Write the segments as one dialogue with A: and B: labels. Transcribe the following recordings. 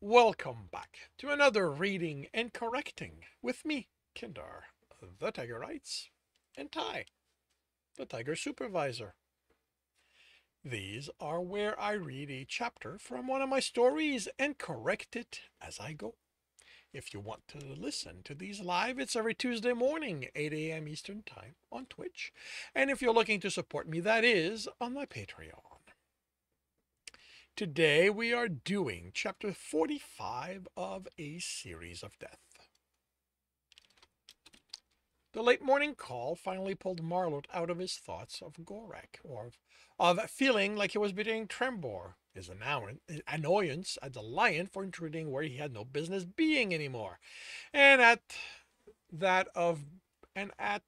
A: Welcome back to another reading and correcting with me, Kindar, the Tiger Writes, and Ty, the Tiger Supervisor. These are where I read a chapter from one of my stories and correct it as I go. If you want to listen to these live, it's every Tuesday morning, 8 a.m. Eastern Time on Twitch. And if you're looking to support me, that is on my Patreon. Today we are doing chapter 45 of A Series of Death. The late morning call finally pulled Marlot out of his thoughts of Gorek, or of feeling like he was betraying Trembor, his annoyance at the lion for intruding where he had no business being anymore, and at that of and at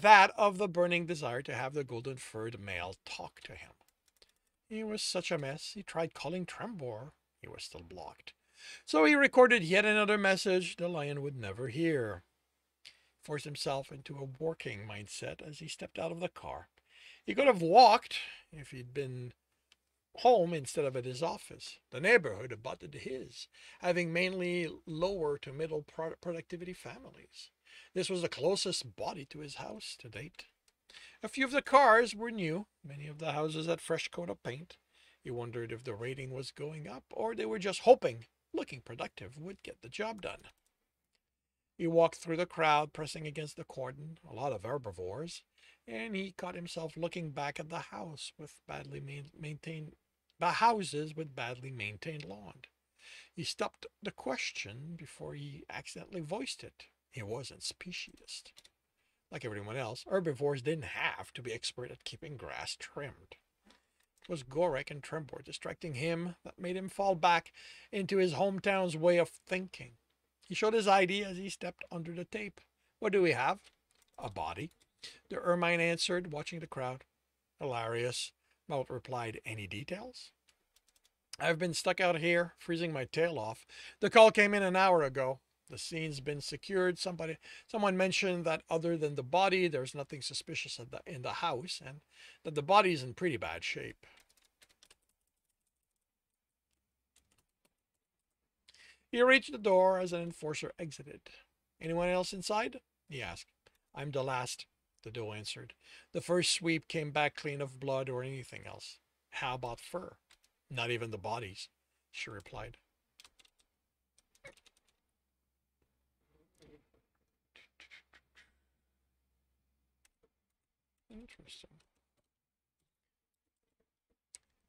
A: that of the burning desire to have the golden-furred male talk to him. He was such a mess. He tried calling Trembor. He was still blocked. So he recorded yet another message the lion would never hear. Forced himself into a working mindset as he stepped out of the car. He could have walked if he'd been home instead of at his office. The neighborhood abutted his, having mainly lower to middle productivity families. This was the closest body to his house to date. A few of the cars were new. Many of the houses had fresh coat of paint. He wondered if the rating was going up or they were just hoping looking productive would get the job done. He walked through the crowd, pressing against the cordon, a lot of herbivores, and he caught himself looking back at the house with houses with badly maintained lawn. He stopped the question before he accidentally voiced it. He wasn't speciesist. Like everyone else, herbivores didn't have to be expert at keeping grass trimmed. It was Gorek and Trembor distracting him that made him fall back into his hometown's way of thinking. He showed his ID as he stepped under the tape. What do we have? A body. The ermine answered, watching the crowd. Hilarious. Malt replied, any details? I've been stuck out here, freezing my tail off. The call came in an hour ago. The scene's been secured. Someone mentioned that other than the body, there's nothing suspicious in the house, and that the body's in pretty bad shape. He reached the door as an enforcer exited. Anyone else inside? He asked. I'm the last, the doe answered. The first sweep came back clean of blood or anything else. How about fur? Not even the bodies, she replied. Interesting.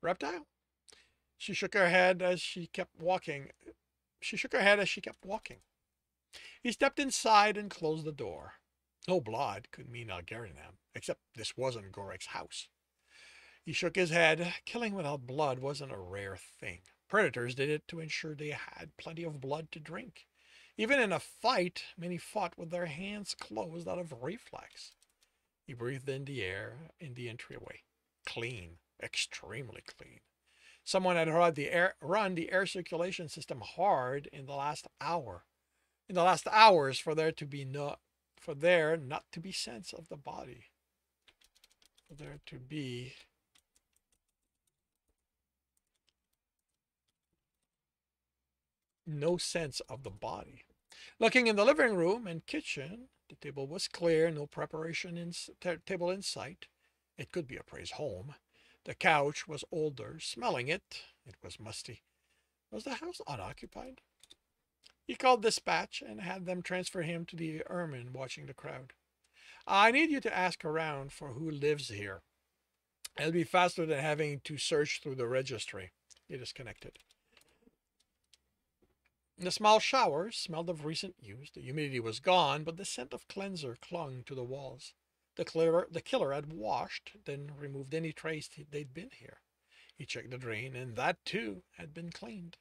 A: Reptile? She shook her head as she kept walking. He stepped inside and closed the door. No blood could mean Algarinam, except this wasn't Gorek's house. He shook his head. Killing without blood wasn't a rare thing. Predators did it to ensure they had plenty of blood to drink. Even in a fight, many fought with their hands closed out of reflex. He breathed in the air in the entryway. Clean, extremely clean. Someone had run the air circulation system hard in the last hour. In the last hours for there not to be sense of the body. For there to be no sense of the body. Looking in the living room and kitchen, the table was clear, no preparation table in sight. It could be a Prey's home. The couch was older. Smelling it, it was musty. Was the house unoccupied? He called dispatch and had them transfer him to the ermine watching the crowd. I need you to ask around for who lives here. It'll be faster than having to search through the registry. He disconnected. The small shower smelled of recent use. The humidity was gone, but the scent of cleanser clung to the walls. The killer had washed, then removed any trace they'd been here. He checked the drain, and that too had been cleaned.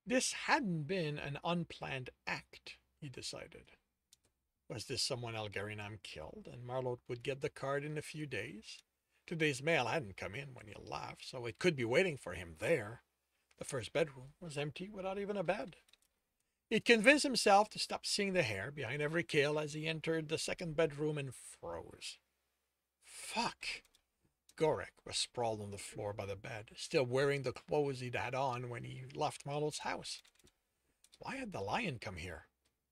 A: This hadn't been an unplanned act, he decided. Was this someone Algarinam killed, and Marlot would get the card in a few days? Today's mail hadn't come in when he left, so it could be waiting for him there. The first bedroom was empty without even a bed. He convinced himself to stop seeing the hair behind every kill as he entered the second bedroom and froze. Fuck. Gorek was sprawled on the floor by the bed, still wearing the clothes he'd had on when he left Marlot's house. Why had the lion come here?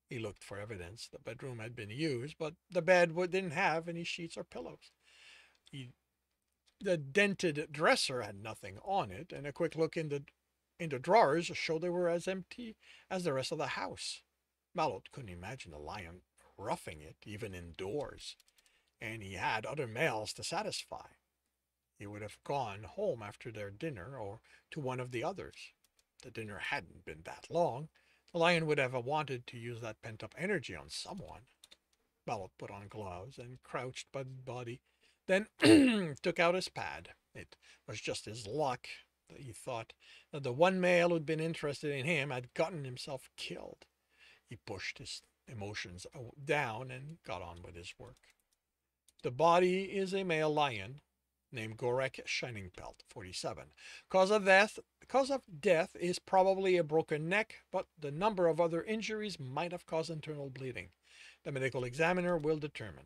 A: He looked for evidence. The bedroom had been used, but the bed didn't have any sheets or pillows. The dented dresser had nothing on it, and a quick look into drawers showed they were as empty as the rest of the house. Marlot couldn't imagine the lion roughing it, even indoors, and he had other males to satisfy. He would have gone home after their dinner or to one of the others. The dinner hadn't been that long. The lion would have wanted to use that pent-up energy on someone. Marlot put on gloves and crouched by the body, then took out his pad. It was just his luck, he thought, that the one male who'd been interested in him had gotten himself killed. He pushed his emotions down and got on with his work. The body is a male lion named Gorek Shiningpelt, 47. Cause of death is probably a broken neck, but the number of other injuries might have caused internal bleeding. The medical examiner will determine.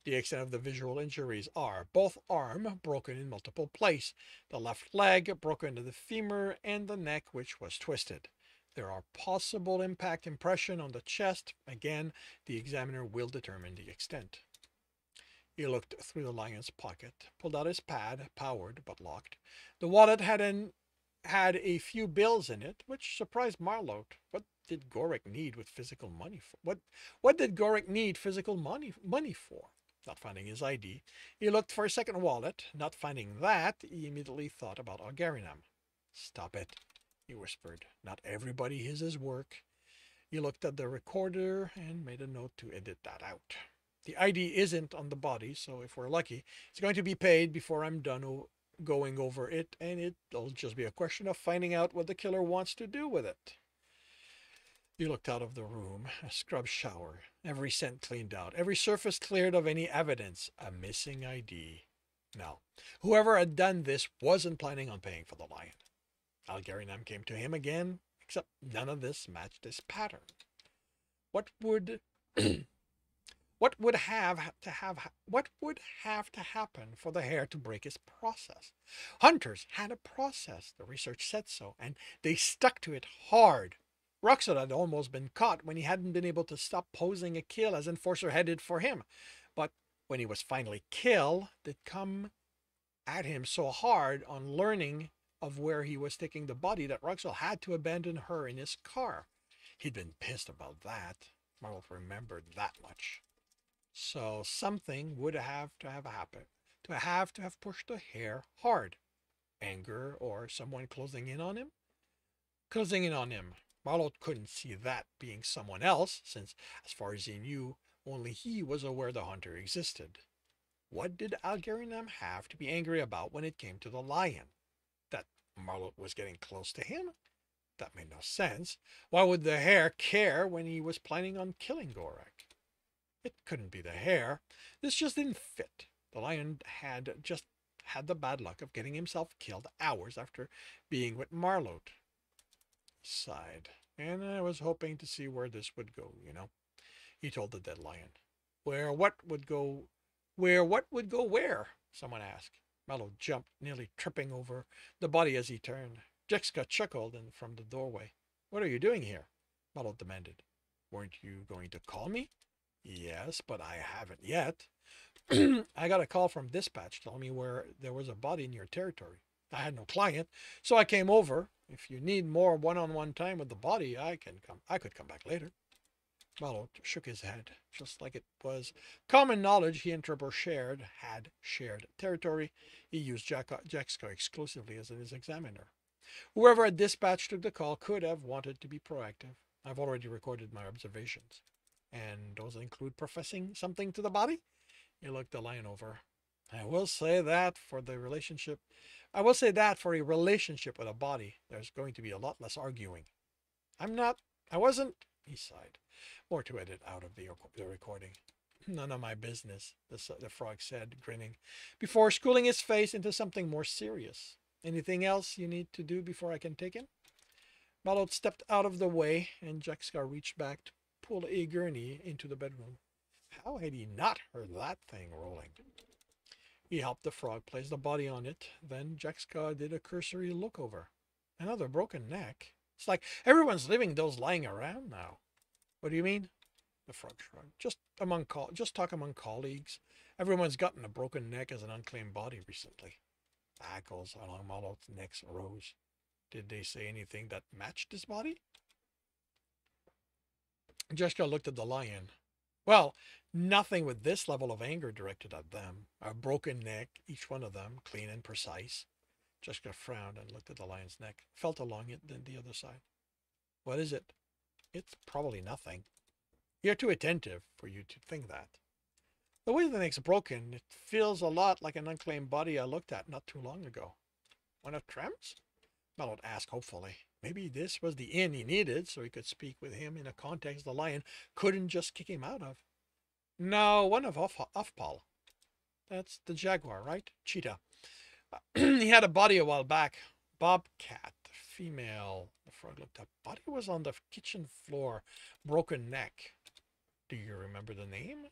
A: The extent of the visual injuries are both arm broken in multiple places, the left leg broken into the femur, and the neck which was twisted. There are possible impact impression on the chest. Again, the examiner will determine the extent. He looked through the lion's pocket, pulled out his pad, powered but locked. The wallet had a few bills in it, which surprised Marlot. What did Gorek need with physical money for? What did Gorek need physical money for? Not finding his ID, he looked for a second wallet. Not finding that, he immediately thought about Algarinam. Stop it, he whispered. Not everybody is his work. He looked at the recorder and made a note to edit that out. The ID isn't on the body, so if we're lucky, it's going to be paid before I'm done going over it, and it'll just be a question of finding out what the killer wants to do with it. He looked out of the room, a scrub shower, every scent cleaned out, every surface cleared of any evidence, a missing ID. No, whoever had done this wasn't planning on paying for the lion. Algarinam came to him again, except none of this matched his pattern. What would have to happen for the hare to break his process? Hunters had a process, the research said so, and they stuck to it hard. Roxas had almost been caught when he hadn't been able to stop posing a kill as Enforcer headed for him. But when he was finally killed, they'd come at him so hard on learning of where he was taking the body that Roxas had to abandon her in his car. He'd been pissed about that. Marlot remembered that much. So something would have to have happened, to have pushed the hare hard. Anger or someone closing in on him? Closing in on him. Marlot couldn't see that being someone else, since, as far as he knew, only he was aware the hunter existed. What did Algarinam have to be angry about when it came to the lion? That Marlot was getting close to him? That made no sense. Why would the hare care when he was planning on killing Gorek? It couldn't be the hare. This just didn't fit. The lion had just had the bad luck of getting himself killed hours after being with Marlot. He sighed. And I was hoping to see where this would go, he told the dead lion. What would go where? Someone asked. Marlot jumped, nearly tripping over the body as he turned. Jexka chuckled from the doorway. What are you doing here? Marlot demanded. Weren't you going to call me? Yes, but I haven't yet. I got a call from dispatch telling me where there was a body in your territory. I had no client, so I came over. If you need more one-on-one time with the body, I could come back later. Marlot shook his head, just like it was common knowledge he and Trembor had shared territory. He used Jexka exclusively as his examiner. Whoever had dispatched took the call could have wanted to be proactive. I've already recorded my observations. And those include professing something to the body? He looked the lion over. I will say that for a relationship with a body, there's going to be a lot less arguing. I wasn't, he sighed. More to edit out of the recording. None of my business, the frog said, grinning, before schooling his face into something more serious. Anything else you need to do before I can take him? Marlot stepped out of the way, and Jessica reached back to pull a gurney into the bedroom. How had he not heard that thing rolling? He helped the frog place the body on it. Then Jessica did a cursory look over. Another broken neck. It's like everyone's leaving those lying around now. What do you mean? The frog shrugged. Just talk among colleagues. Everyone's gotten a broken neck as an unclaimed body recently. The hackles along Marlot's neck rose. Did they say anything that matched his body? Jessica looked at the lion. Well, nothing with this level of anger directed at them. A broken neck, each one of them, clean and precise. Jessica frowned and looked at the lion's neck, felt along it, then the other side. What is it? It's probably nothing. You're too attentive for you to think that. The way the neck's broken, it feels a lot like an unclaimed body I looked at not too long ago. One of Trem's? Marlot asked hopefully. Maybe this was the inn he needed so he could speak with him in a context the lion couldn't just kick him out of. No, one of Offpal. That's the jaguar, right? Cheetah. He had a body a while back. Bobcat, female. The frog looked up. Body was on the kitchen floor. Broken neck. Do you remember the name?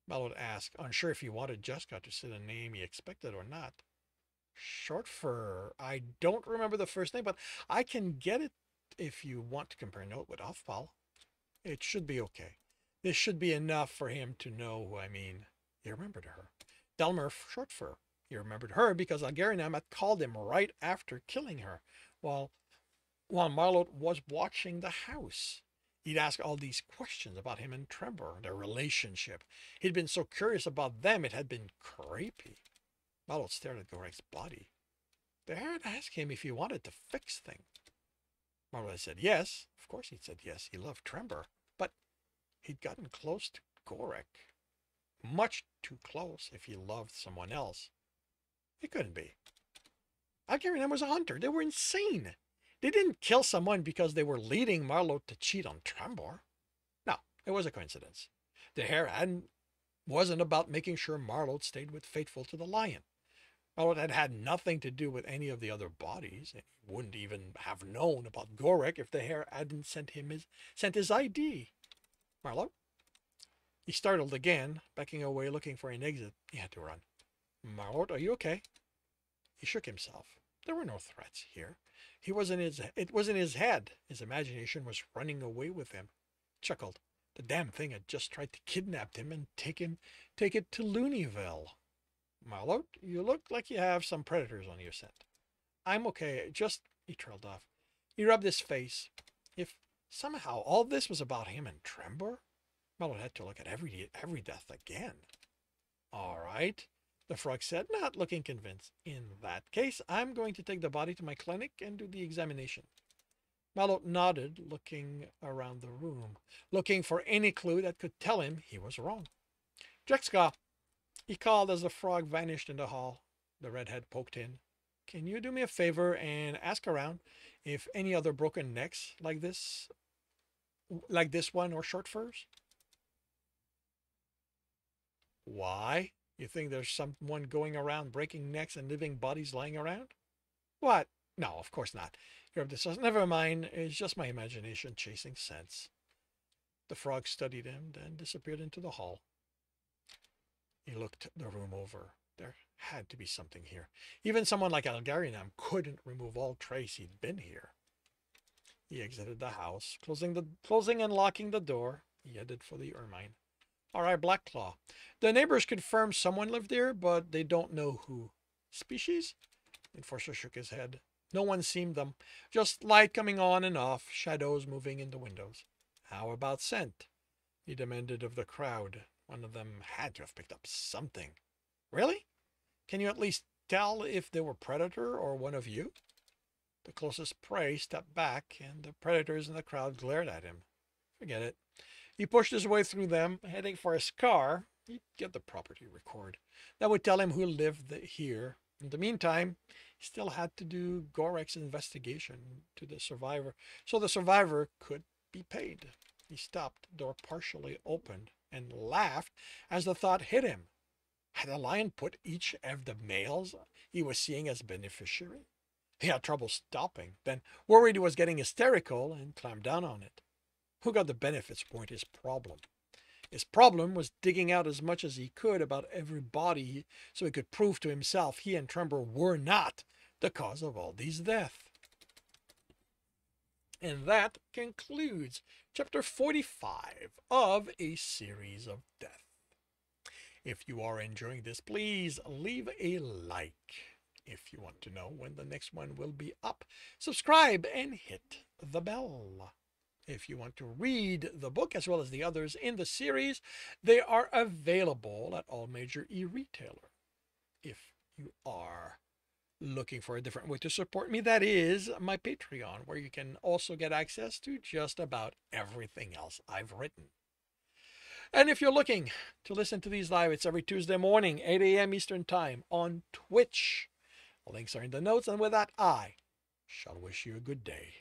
A: Marlot asked, unsure if he wanted Jessica to say the name he expected or not. Short fur. I don't remember the first name, but I can get it if you want to compare note with Offpal. It should be okay. This should be enough for him to know who I mean. He remembered her. Delmer Shortfur. He remembered her because Algerinam had called him right after killing her, while Marlot was watching the house. He'd asked all these questions about him and Trembor, their relationship. He'd been so curious about them, it had been creepy. Marlot stared at Gorek's body. The hare had asked him if he wanted to fix things. Marlot had said yes. Of course he'd said yes. He loved Trembor. But he'd gotten close to Gorek. Much too close if he loved someone else. It couldn't be. Algerinam was a hunter. They were insane. They didn't kill someone because they were leading Marlot to cheat on Trembor. No, it was a coincidence. The hare wasn't about making sure Marlot stayed faithful to the lion. Marlot had had nothing to do with any of the other bodies, and he wouldn't even have known about Gorek if the hare hadn't sent his ID. Marlot? He startled again, backing away, looking for an exit. He had to run. Marlot, are you okay? He shook himself. There were no threats here. It was in his head. His imagination was running away with him. He chuckled. The damn thing had just tried to kidnap him and take it to Looneyville. Marlot, you look like you have some predators on your scent. I'm okay. He trailed off. He rubbed his face. If somehow all this was about him and Trembor, Marlot had to look at every death again. All right, the frog said, not looking convinced. In that case, I'm going to take the body to my clinic and do the examination. Marlot nodded, looking around the room, looking for any clue that could tell him he was wrong. Jessica, he called as the frog vanished in the hall. The redhead poked in. Can you do me a favor and ask around if any other broken necks like this one or short furs? Why? You think there's someone going around breaking necks and leaving bodies lying around? What? No, of course not. Never mind. It's just my imagination chasing sense. The frog studied him, then disappeared into the hall. He looked the room over. There had to be something here. Even someone like Algerinam couldn't remove all trace he'd been here. He exited the house, closing and locking the door. He headed for the ermine. All right, Blackclaw. The neighbors confirm someone lived there, but they don't know who. Species? The enforcer shook his head. No one seen them. Just light coming on and off, shadows moving in the windows. How about scent? He demanded of the crowd. One of them had to have picked up something. Really? Can you at least tell if they were predator or one of you? The closest prey stepped back, and the predators in the crowd glared at him. Forget it. He pushed his way through them, heading for a scar. He'd get the property record. That would tell him who lived here. In the meantime, he still had to do Gorek's investigation to the survivor, so the survivor could be paid. He stopped, the door partially opened, and laughed as the thought hit him. Had the lion put each of the males he was seeing as beneficiary? He had trouble stopping, then worried he was getting hysterical and clamped down on it. Who got the benefits weren't his problem. His problem was digging out as much as he could about everybody so he could prove to himself he and Trembor were not the cause of all these deaths. And that concludes chapter 45 of A Series of Death. If you are enjoying this, please leave a like. If you want to know when the next one will be up, subscribe and hit the bell. If you want to read the book as well as the others in the series, they are available at all major e-retailers. If you are looking for a different way to support me, that is my Patreon, where you can also get access to just about everything else I've written. And if you're looking to listen to these live, it's every Tuesday morning, 8 a.m. Eastern Time on Twitch. Links are in the notes, and with that, I shall wish you a good day.